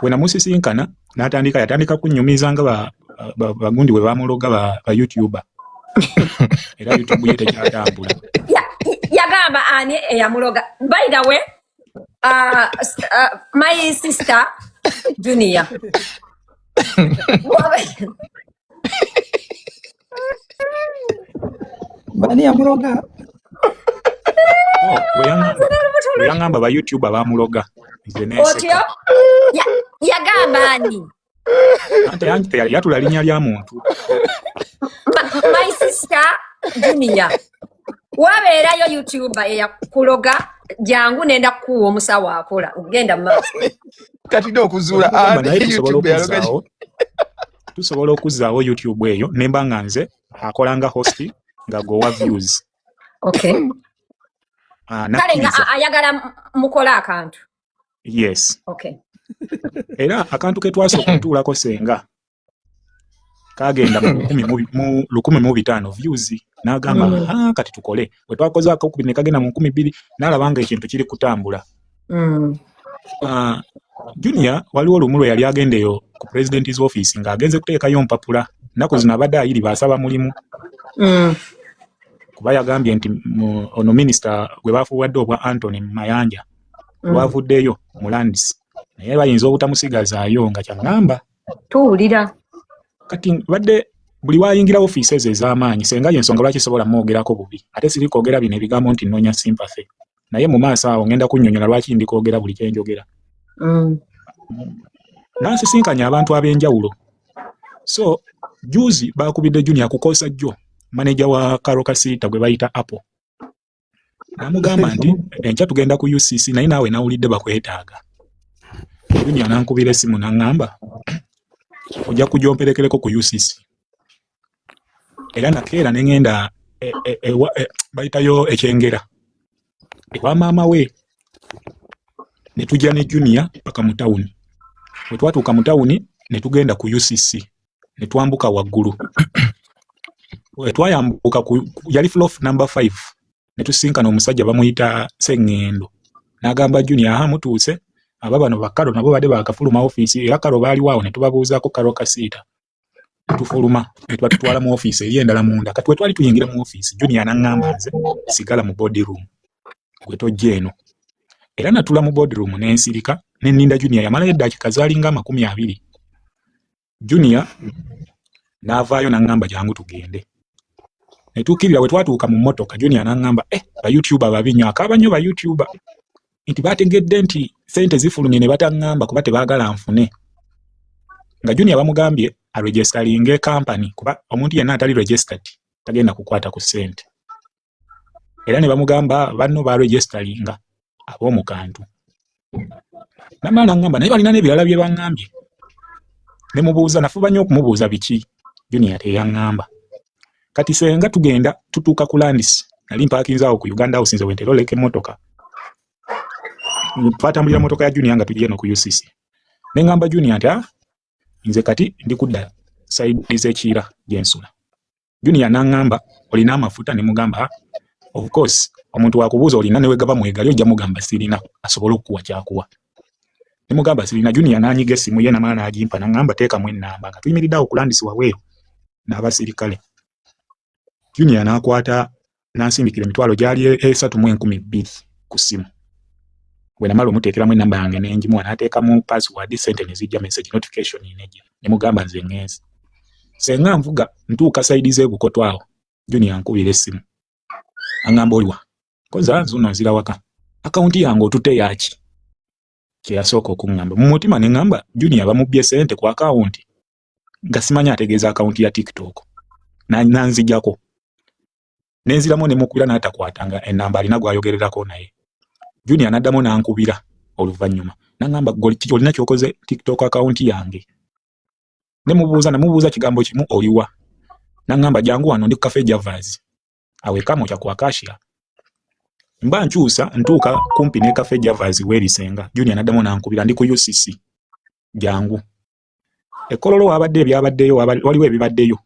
we namusisinkana yatandika kunnyumiza nga bagundi we bamuloga ba YouTuber. Era YouTube ye tekyatambula. Yagamba ani eyamuloga. By the way, my sister Junior. Bani yamuloga. Weyangamba ba YouTuber bamuloga. Otyo? Yagamba ani? Ante yatula linnya lya muntu. My sister Junior. Wabeerayo YouTuber eyakuloga jangu nenda kuwa omusawo akola ogenda maaso. Kati ndo okuzuula ani YouTube yaloga. Tusobola okuzaawo YouTube eyo nemba nga nze akola nga host nga gowa views. Okay. Kale nga ayagala mukola akantu. Yes. Okay. Era akantu ke twasooka okutuulako senga kagenda mu 1,500 views n'agamba kati tukole bwe twakoze akakubiri ne kagenda mu 2,000 n'alabanga ekintu kiri kutambula. Junior waliwo lumulo yali agendeyo ku president's office ng'agenze kuteekayo mpapula nnaku zino abadde ayiri baasaba mulimu. Kuba yagambye nti ono minisita gwe baafuwadde obwa Anthony Mayanja wavuddeyo mu Landis naye bayinza obutamusigazaayo nga kyaŋŋamba. Tuwulira. Kati badde buli wayingira offices ez'amaanyi senga y'ensonga lwaki sobola mwogera bubi ate siri kwogera bino ebigambo nti nnonya sympathy naye mu maaso awo ngenda kunnyonnyola lwaki ndi kwogera buli kye njogera. Nansisinkanya abantu ab'enjawulo. So juzi baakubidde Junior kukosa jjo manager wa Karo Kasiita gwe bayita Apple. Namugamba nti enkya tugenda ku UCC naye naawe nawulidde bakwetaaga. Junior nankubira essimu n'aŋŋamba ojja kujomperekereko ku UCC. Era nakeera ne ngenda bayitayo ekyengera ewa maama we ne tujja ne Junior paka mu tawuni. Bwe twatuuka mu tawuni ne tugenda ku UCC ne twambuka waggulu. Bwe twayambuka yali floor number 5 ne tusinkana omusajja bamuyita Sengendo n'agamba Junior mutuuse aba bano bakalo nabo badde bakafuluma office era Karo baali waawo ne tubabuuzaako Karo Kasiita tufuluma ne twatwala mu office eri endala munda. Kati we twali tuyingira mu office Junior n'aŋŋamba nze sigala mu boardroom gwe tojja eno. Era natula mu boardroom n'ensirika ne nninda Junior yamalayo eddakiika zaalinga 20. Junior n'avaayo n'aŋŋamba jangu tugende. Ne tukkirira bwe twatuuka mu mmotoka Junior n'aŋŋamba ba YouTuber babi nnyo akaaba nnyo ba YouTuber nti bategedde nti sente zifulumye ne bataŋŋamba kuba tebaagala nfune. Nga Junior bamugambye aregistaringe company kuba omuntu yenna atali registered tagenda kukwata ku sente. Era ne bamugamba banno ba registaringa ab'omu kantu. Namala n'aŋŋamba naye balina n'ebirala bye baŋŋambye. Ne mubuuza nafuba nnyo okumubuuza biki Junior teyaŋŋamba. Kati senga tugenda tutuuka ku Landis nali mpaakinzaawo ku Uganda House nze wentera oleka emmotoka. Twatambulira motoka ya Junior nga tujja eno ku UCC. Ne ngamba Junior nti nze kati ndi kudda side z'ekiira gyensula. Junior n'aŋŋamba olina amafuta ne mugamba of course omuntu wakubuuza olina ne wegaba mwegali ojja mugamba sirina asobola okukuwa kyakuwa. Ne mugamba sirina. Junior n'anyiga essimu ye namala n'agimpa n'aŋŋamba teekamu ennamba nga tuyimiridde awo ku Landis waweeyo n'abasirikale. Junior n'akwata n'ansimbikira emitwalo gyali 3,200 ku ssimu. Bwe namala omuteekeramu ennamba yange n'engimuwa n'ateekamu password sente ne zijja message notification n'ejja ne mugamba nze ŋŋenze. Senga nvuga ntuuka sayidi z'ebukoto awo Junior ankubira essimu aŋŋamba oliwa koza nzuno nzira waka akawunti yange otute yaki kye yasooka okuŋŋamba. Mu mutima ne ŋŋamba Junior bamubbye sente ku akawunti nga simanyi ategeeza akawunti ya TikTok nanzijjako nenziramu ne mukubira n'atakwatanga ennamba alina gw'ayogererako naye. Junior n'addamu n'ankubira oluvannyuma n'aŋŋamba olina ky'okoze TikTok akawunti yange. Ne mubuuza kigambo kimu oliwa. N'aŋŋamba jangu wano ndi ku Cafe Javas awekamo kya kwa Kashia. Mba nkyusa ntuuka kumpi ne Cafe Javas w'erisenga. Junior n'addamu n'ankubira ndi ku UCC jangu. Ekkololo wabadde ebyabaddeyo waliwo ebibaddeyo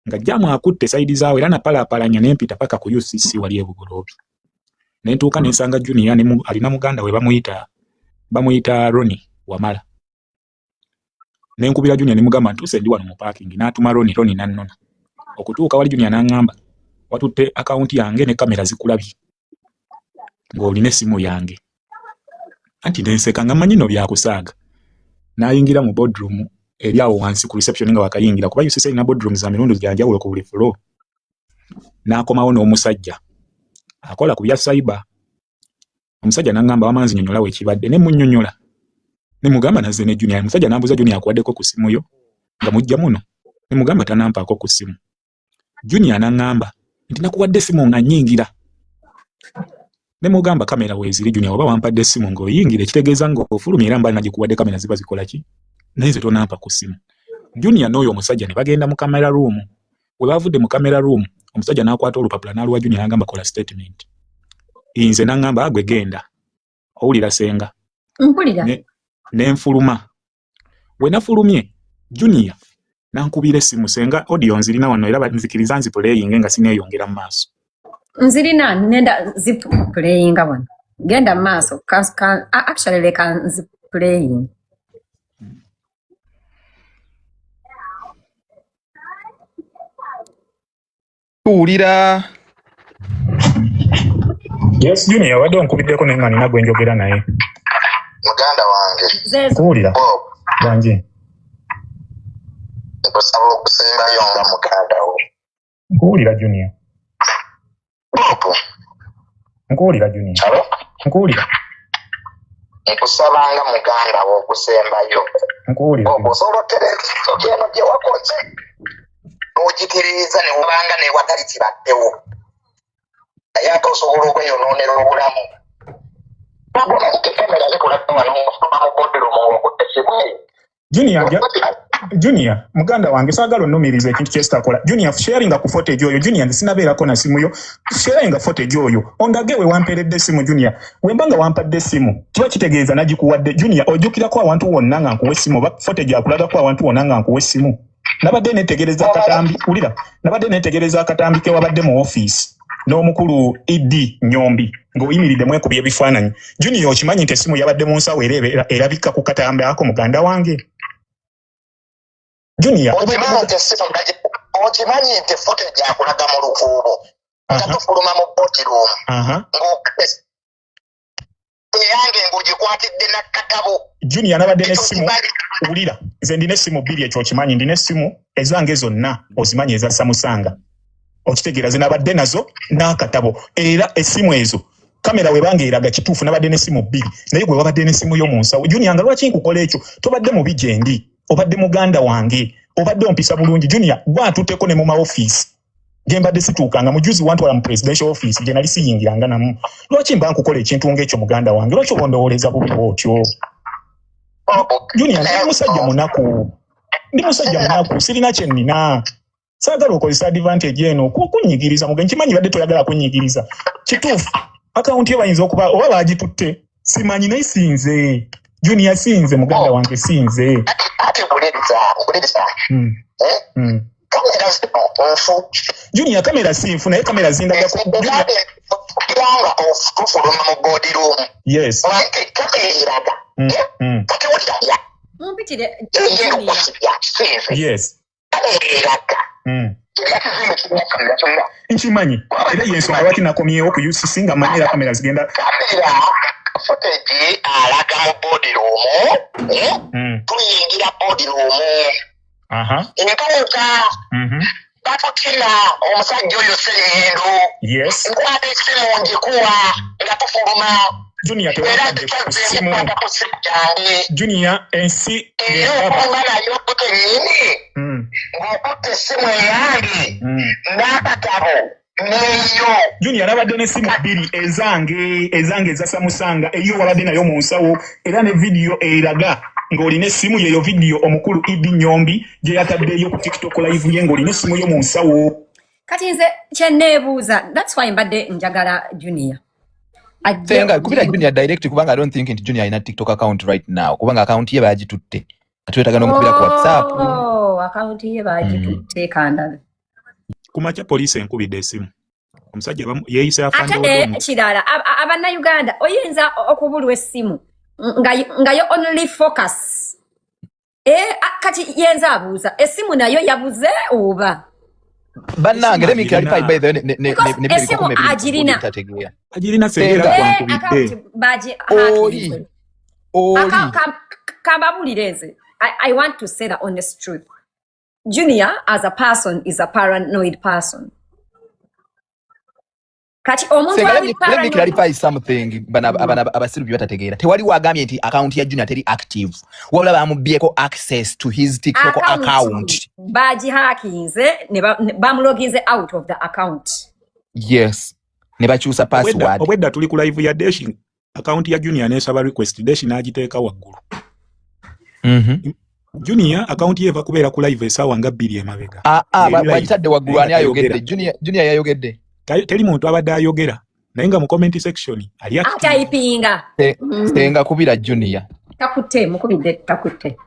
nga jamu akutte sayidi zaawe era napalapalanya n'empita paka ku UCC wali ebugoloobi. Ne ntuuka ne nsanga Junior alina muganda we bamuyita Roni Wamala. ne nkubira Junior ne mugamba ntuse ndi wano mu parking n'atuma Roni n'annona okutuuka wali Junior n'angamba watutte account yange ne kamera zikulabye ng'olina essimu yange anti nenseka nga mmanyi no byakusaaga n'ayingira mu boardroom eri awo wansi ku reception nga wakayingira kuba UCC ina boardroom za mirundi gyanjawulo ku buli floor n'akomawo n'omusajja akola ku bya cyber omusajja n'angamba wamanzi nyonyola we kibadde ne munnyonnyola ne mugamba naze ne Junior omusajja n'ambuza Junior akwaddeko ku simu yo nga mujja muno ne mugamba tanampaako ku simu Junior n'angamba nti nakuwadde simu nga nnyingira ne mugamba kamera weeziri Junior oba wampadde essimu ng'oyingira ekitegeeza ng'ofulumya era mbali nagikuwadde kamera ziba zikola ki naye nze tonampa ku simu Junior n'oyo omusajja ne bagenda mu camera room we bavudde mu camera room omusajja n'akwata olupapula n'aluwa Junior n'agamba kola statement inze n'angamba agwe genda owulira senga mpulira ne nfuluma we nafulumye Junior nankubira essimu senga audio nzirina wano era nzikiriza nzipuleyinge nga sineeyongera mu maaso nzirina nenda zip playing wano genda maaso actually like zip playing tuwulira yes Junior wadde onkubiddeko naye nga nina gwe njogera naye muganda wange tuwulira wangi nkusaba okusembayo nga muganda wo nkuwulira Junior nkuwulira Junior halo nkuwulira nkusaba nga muganda wo okusembayo nkuwulira osobola otereezo gyeno gye wakoze n'ogikiririza ne wabanga ne watali kibaddewo naye ate osobola okweyonoonera obulamu nabona ntekamera zikulaga wano ngofuma mu bodirumu ng'okutte simu Junior muganda wange saagala onnumiriza ekintu kyesitakola Junior sharinga ku footage oyo Junior nze sinabeerako na simu yo sharinga footage oyo ondage we wamperedde simu Junior wembanga wampadde simu kiba kitegeeza nagikuwadde Junior ojjukirako awantu wonna nga nkuwa essimu oba footage akulagako awantu wonna nga nkuwa essimu nabadde neetegereza akatambi wulira nabadde neetegereza akatambi ke wabadde mu ofiisi n'omukulu Idi Nyombi ng'oyimiridde mwekubye ebifaananyi Junior okimanyi nti essimu yabadde mu nsawo era erabika ku katambi ako muganda wange Junior okimanyi nti footage akulaga mu lukuubo nga tufuluma mu botirumu eyange ng'ogikwatidde nakkatabo Junior nabadde n'essimu wulira nze ndina essimu bbiri ekyo okimanyi ndina essimu ezange zonna ozimanyi eza Samusanga okitegeera ze nabadde nazo n'akatabo era essimu ezo kamera webanga eraga kituufu nabadde n'essimu bbiri naye gwe wabadde n'essimu yo mu nsawo Junior nga lwaki nkukola ekyo tobadde mu bijendi obadde muganda wange obadde ompisa bulungi Junior gwatutteko ne mu maofiisi gembadde situukanga mujuzi wantwala mu presidential office gye nali siyingiranga namu lwaki mba nkukola ekintu ng'ekyo muganda wange lwaki oba ondowooleza bubi bw'otyo Junior ndi musajja munaku sirina kye nnina saagala okozesa advantage eno kunyigiriza mugenyi kimanyi badde toyagala kunyigiriza kituufu akawunti yo bayinza okuba oba bagitutte simanyi naye sinze Junior sinze muganda wange sinze Junior kamera sinfu naye kamera zindaga tufuluma mu boardroom yes mumpitire yes nkimanyi era yensonga lwaki nakomyewo ku UCC nga manyi era kamera zigenda footage alaga mu boardroom tuyingira boardroom entuuka batutira omusajja oyo Ssenyendo yes nkwata essimu ngikuwa nga tufuluma Junior tewadde essimu Junior ensi okuba nayo kukenyini ng'okutte essimu eyange n'akatabo neyo Junior nabadde n'essimu bbiri ezange eza Samusanga eyo wabadde nayo mu nsawo era ne vidiyo eraga ng'olina essimu yeyo vidiyo omukulu Idi Nyombi gye yataddeyo ku TikTok live ye ng'olina essimu yo mu nsawo kati nze kyenneebuuza that's why mbadde njagala Junior senga kubira Junior direct kubanga I don't think nti Junior ina TikTok account right now kubanga account ye bagitutte atwetaga n'omukubira ku WhatsApp account ye bagitutte kanda kumacha police enkubidde essimu omusajja yeeyise afande ate kirala abannayuganda oyinza okubulwa essimu nga yo only focus kati yenza abuuza essimu nayo yabuze oba Bannange, let me clarify by the way, essimu agirina Sengera kwankubidde. Oli. Kababulireze. I want to say the honest truth. Junior, as a person, is a paranoid person. Kati omuntu let me clarify something. Abasiru byatategeera. Tewali wagambye nti account ya Junior teri active. Wabula bamubyeko access to his TikTok account. Baji hackinze ne bamulogize out of the account. Yes. Ne bakyusa password. Obwedda tuli ku live ya Dash account ya Junior nesaba request Dash n'agiteeka waggulu. Junior account ye eva kubeera ku live esaawa nga 2 emabega. Bagitadde waggulu ani ayogedde? Junior yayogedde. Teri muntu abadde ayogera naye nga mu comment section ali typinga. Senga kubira Junior. Takutte mukubidde takutte.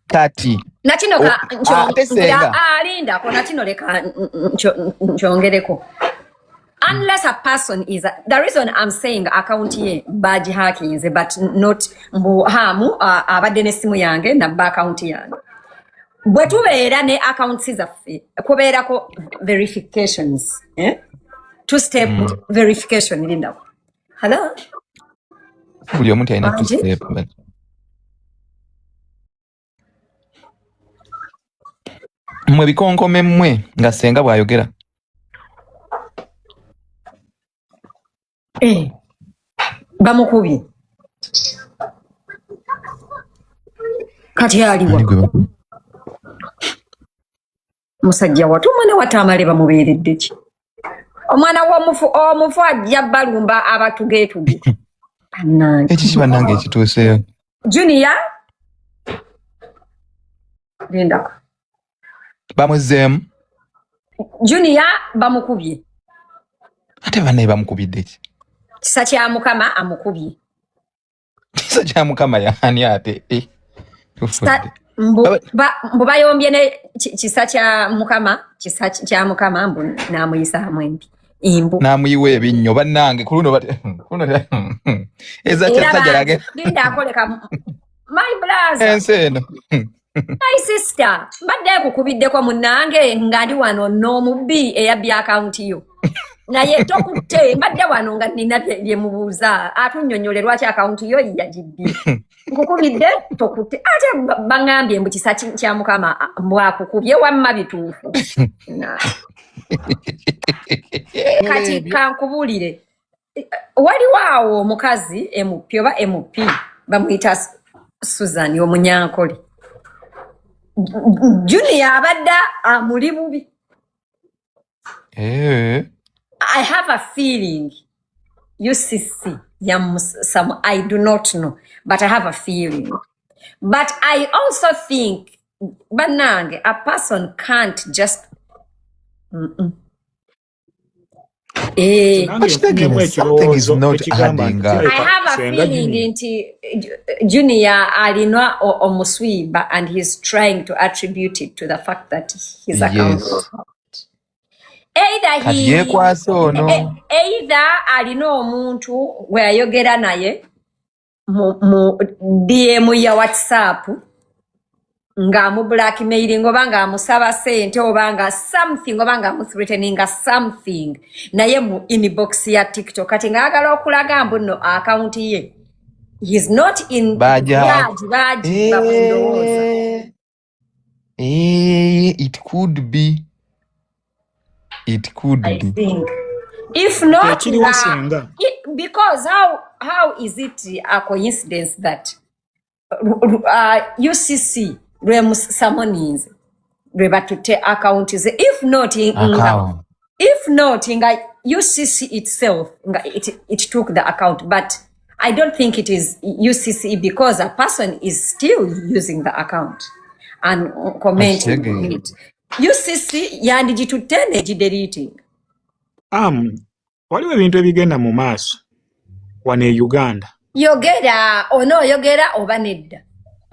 Kati. Nakino alinda ko nakino leka nchongereko. Unless a person is the reason I'm saying account ye baji hacking is but not mbu hamu abadde nesimu yange na account yange. Bwe tubeera ne accounts zaffe kubeerako verifications, two step verification linda. Hello. Buli omuntu alina two step. Mwe bikonkome mmwe nga Senga bwayogera. Bamukubi. Kati aliwa. Musajja watu mwana watamale bamubeeredde ki. Omwana omufu ajja balumba abatugeetuge. Bannange. Ekiki bannange ekituuseyo. Junior. Linda. Bamuzeemu. Junior bamukubye. Ate banne bamukubidde ki? Kisa kya Mukama amukubye. Kisa kya Mukama yani ate mbu bayombye ne kisa kya Mukama mbu namuyisaamu empi. Imbu. Namuyiwa ebinnyo bannange kuluno ezakyasajjalage. Linda akoleka my brother. Enseno. My sister, mbadde kukubiddeko munnange nga ndi wano n'omubbi eyabbye akaunti yo. Naye tokutte mbadde wano nga nina bye mubuuza atunnyonnyole lwaki akaunti yo yagibbye. Nkukubidde tokutte ate bangambye mbu kisa kya Mukama mwakukubye wamma bituufu. Kati kankubuulire waliwo awo omukazi MP oba MP bamuyita Susan omunyankole. Junior abadda amuli bubi. I have a feeling UCC some I do not know but I have a feeling. But I also think banange a person can't just something is not adding up. I have a feeling nti Junior alina omuswiba and he's trying to attribute it to the fact that his account was hacked. Either alina omuntu weyayogera naye mu DM ya WhatsApp nga mu blackmailing oba nga amusaba sente oba nga something oba nga amuthreatening something naye mu inbox ya TikTok kati ngaagala okulaga mbu no account ye he's not in baji it could be I think if not because how is it a coincidence that UCC summonings to account is if not in UCC itself it took the account but I don't think it is UCC because a person is still using the account and commenting on it. UCC yandigitutte negideleting. Waliwo ebintu ebigenda mu maaso wano e Uganda. Yogera onoyogera oba nedda.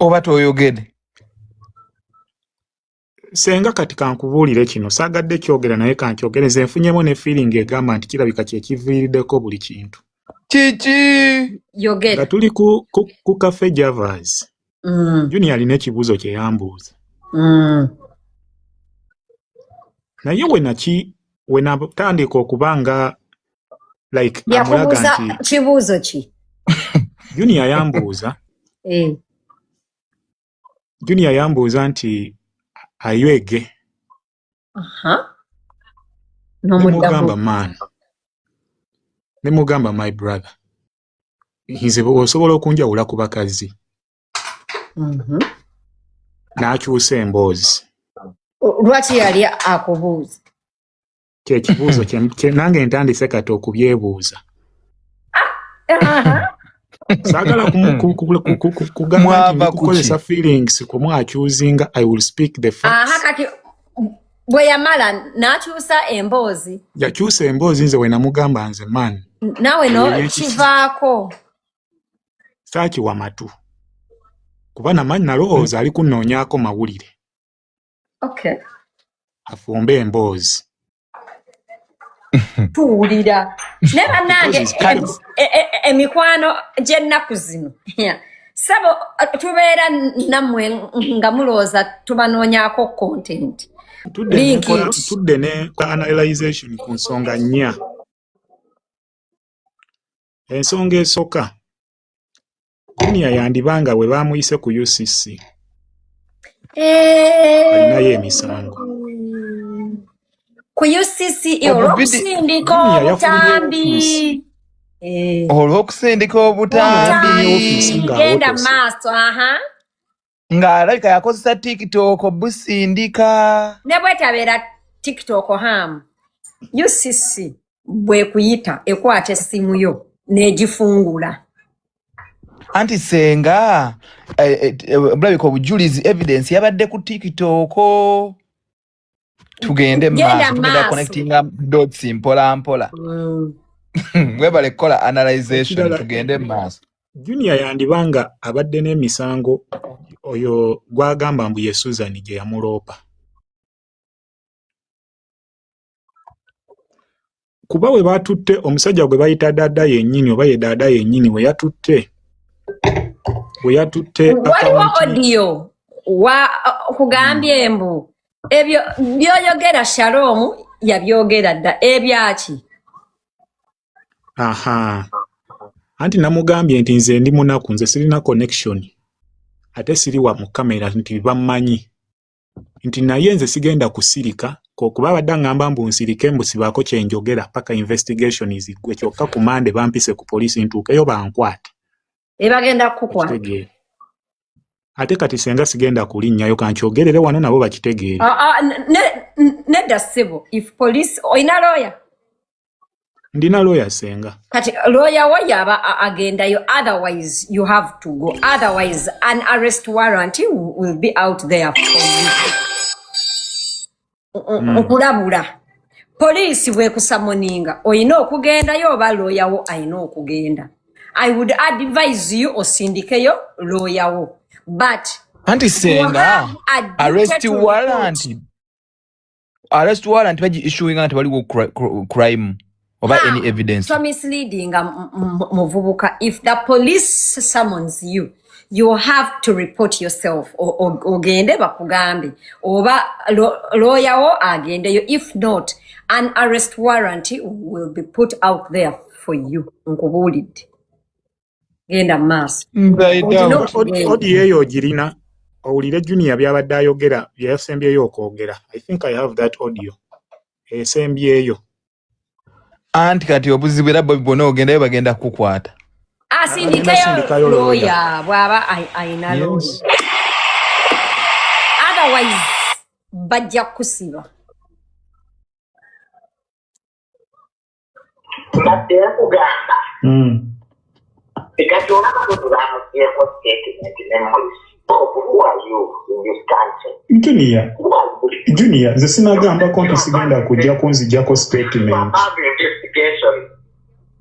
Oba toyogede. Senga kati kankubuulire kino saagadde kyogera naye kankyogereze nfunyemu ne feeling egamba nti kirabika kye kiviiriddeko buli kintu. Kiki yogera nga tuli ku Cafe Javas Junior alina ekibuuzo kye yambuuza. Naye we natandika okubanga like amulaga nti kibuuzo ki? Junior yambuuza. Junior yambuuza nti aywege. Nemugamba man. Nemugamba my brother. Nze osobola okunjawula ku bakazi. N'akyusa emboozi. Lwaki yali akubuuza? Kye kibuuzo kye nange ntandise kati okubyebuuza. Saagala kugamba nti kukozesa feelings kumwakyuzinga I will speak the facts. Kati bwe yamala n'akyusa emboozi. Yakyusa emboozi nze we namugamba nze man. Nawe no kivaako. Saakiwa matu. Kuba namanyi nalowooza ali kunnoonyaako mawulire. Okay. Afumbe emboozi. Tuwulira. Ne bannange emikwano gy'ennaku zino. Sabo tubeera nammwe nga mulowooza tubanoonyaako content. Tudde ne analyzation ku nsonga nnya. Ensonga esooka. Junior yandibanga we baamuyise ku UCC. Alinayo emisango. Ku UCC olw'okusindika obutambi. Olw'okusindika obutambi. Genda maaso, ng'alabika yakozesa TikTok obusindika. Ne bwetabeera TikTok hamu. UCC bwe kuyita ekwata essimu yo n'egifungula. Anti senga bulabika obujulizi evidence yabadde ku TikTok. Tugende maaso tugenda connecting dots mpola mpola. Webale kola analyzation tugende maaso. Junior yandibanga abadde n'emisango oyo gwagamba mbu ye Susan gye yamuloopa. Kuba we batutte omusajja gwe bayita dada yennyini oba ye dada yennyini we yatutte waliwo audio kugambye mbu ebyo byoyogera Shalom yabyogera dda ebyaki. Anti namugambye nti nze ndi munaku nze sirina connection ate siriwa mu kamera nti bammanyi nti naye nze sigenda kusirika kokuba abadde ngamba mbu nsirike mbu sibaako kye njogera paka investigation izigwe kyokka ku Monday bampise ku poliisi ntuukeyo bankwate. Bagenda kukwata. Ate kati senga sigenda kulinnyayo kankyogerere wano nabo bakitegeere. Nedda ssibo if police oyina lawyer. Ndina lawyer senga. Kati lawyer wo yaba agendayo, otherwise you have to go. Otherwise an arrest warrant will be out there for you. Okulabula. Police bwe kusamoninga oyina okugendayo oba lawyer wo ayina okugenda. I would advise you osindikeyo lawyer wo. But anti senga arrest warrant baji issuing anti waliwo crime over any evidence. So misleading muvubuka. If the police summons you, you have to report yourself. Ogende bakugambe. Oba lawyer wo agendeyo. If not, an arrest warrant will be put out there for you. Nkubulidde. Genda maaso. Odi eyo girina owulire Junior byabadde ayogera byasembyeyo okwogera. I think I have that audio. Esembyeyo. Anti kati obuzibu era bonna ogendayo bagenda kukwata. Asindikayo lawyer bwaba ayina lawyer. Otherwise bajja kusiba. Natera kugamba. Because you're not going to run a airport statement memories. Who are you in this country? Junior, the sinagamba konti sigenda kujja kunzijjako statement. Investigation.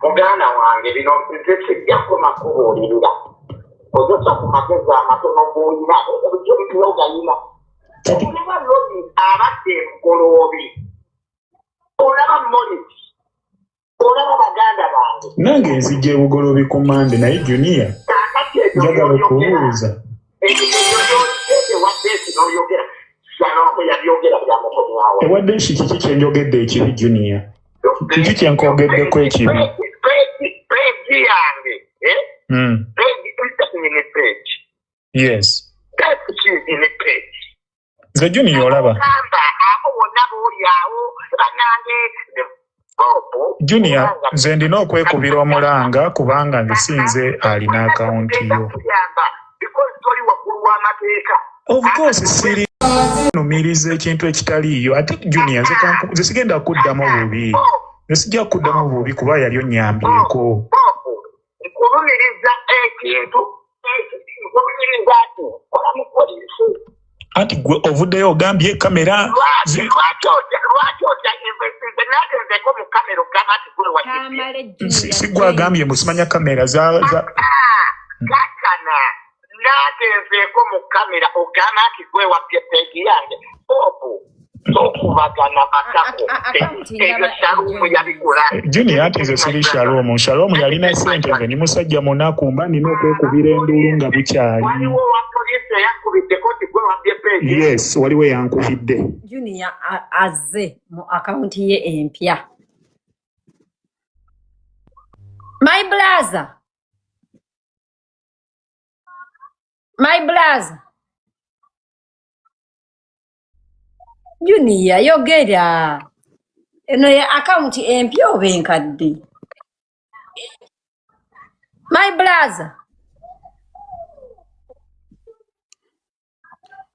Muganda wange bino nzekijjako makubuulirira. Ozosa ku magezi amatono g'olina ebyo by'ogayina. Olaba lobi abadde mugoloobi. Olaba Morris. Olaba baganda bange. Nange nzijja ebugoloobi ku Monday naye Junior njagala okubuuza. oyogera shalom yabyogera byamukozi wawe ewadde kiki kyenjogedde ekibi Junior kiki kyenkogeddeko ekibi page yange page yes that's it in the page ze Junior olaba Junior nze ndina okwekubira omulanga kubanga nzisinze alina akawunti yo of course siri numiriza ekintu ekitaliiyo ate Junior nze sigenda kuddamu bubi nesijja kuddamu bubi kuba yali onyambyeko nkulumiriza ekintu anti gwe ovuddeyo ogambye kamera sigwe agambye musimanya kamera gatana nagenzeeko mu kamera ogamba nti gwe wabye peegi yange tokubagana bakako ebyo shalumu yabikola Junior ati nze siri Shalom yalina ssente nze ni musajja munaku mba nina okwekubira enduulu nga bukyali yes waliwo yankubidde Junior azze mu akaunti ye empya my brother Junior yogera eno ya akaunti empya oba enkadde my brother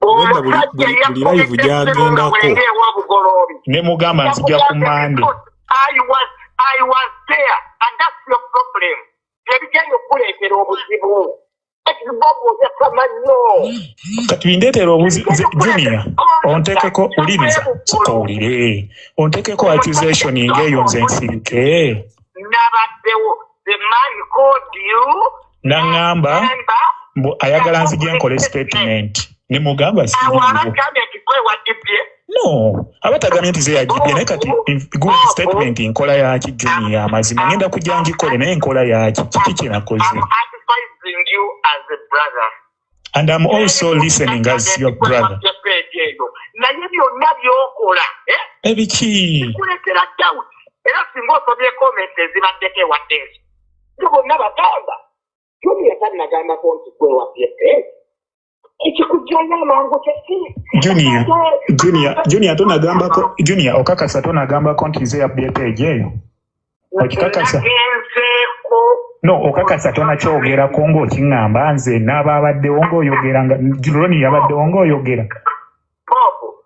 buli live gyagendako ne mugamba nzija ku Mande I was there and that's your problem ebijjayo kuleetera obuzibu kati bindeetera obuzibu Junior ontekeko uliriza sikowulire ontekeko accusation ng'eyo nze nsirike nabaddewo the man called you naŋŋamba mbu ayagala nzije nkole statement ne mugamba no abatagambye nti ze yagibye naye kati good statement nkola yaki Junior amazima ngenda kujja ngikole naye nkola yaki kiki kyenakoze and I'm also listening as your brother naye byonna byokola ebiki kuleetera doubt era singa osomye comment ezibaddeko ewadde ezo yo bonna bagamba Junior tannagambako nti gwe wabye ekikujjanya amangu kyeki Junior tonagambako Junior okakasa tonagambako nti ze yabbye page eyo okikakasa no okakasa tonakyogerako ng'okiŋŋamba nze n'abaabaddewo ng'oyogera nga Junior yabaddewo ng'oyogera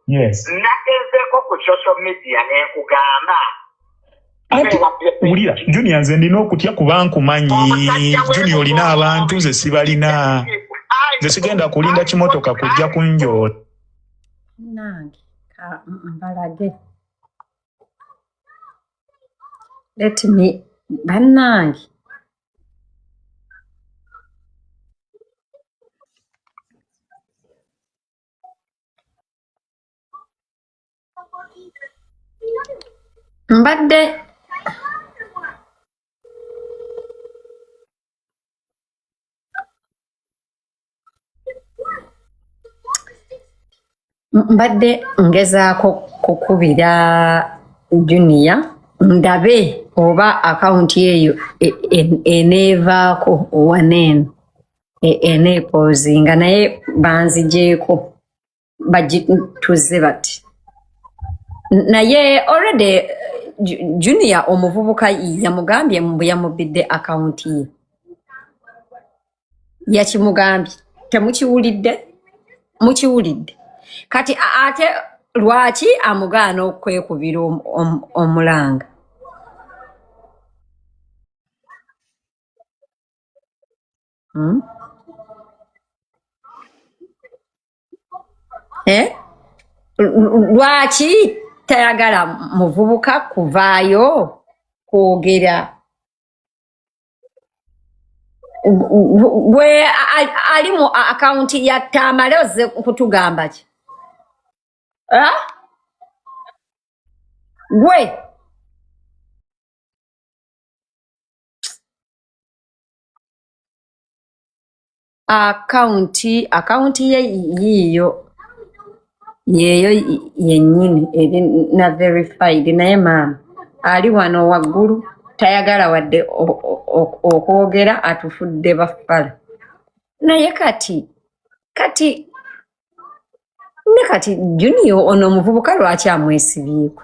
yes nagenzeeko ku social media nenkugamba wulira Junior nze ndina okutya kuba nkumanyi Junior olina abantu nze sibalina nze sigenda kulinda kimotoka kujja kunjoola nange mbalage let me bannange mbadde ngezaako kukubira Junior ndabe oba akaunti eyo eneevaako waneeno eneepoozinga naye banzigyeko bagituze bati naye already Junior omuvubuka yamugambye mbu yamubbidde akaunti ye yakimugambye temukiwulidde mukiwulidde kati ate lwaki amugaana okwekubira omulanga lwaki tayagala muvubuka kuvaayo kwogera gwe ali mu akaunti ya Tamale ozze kutugamba ki gwe akaunti ye yiyo yeyo yennyini eri na verified naye maama ali wano waggulu tayagala wadde okwogera atufudde baffala naye kati ne kati Junior ono omuvubuka lwaki amwesibyeko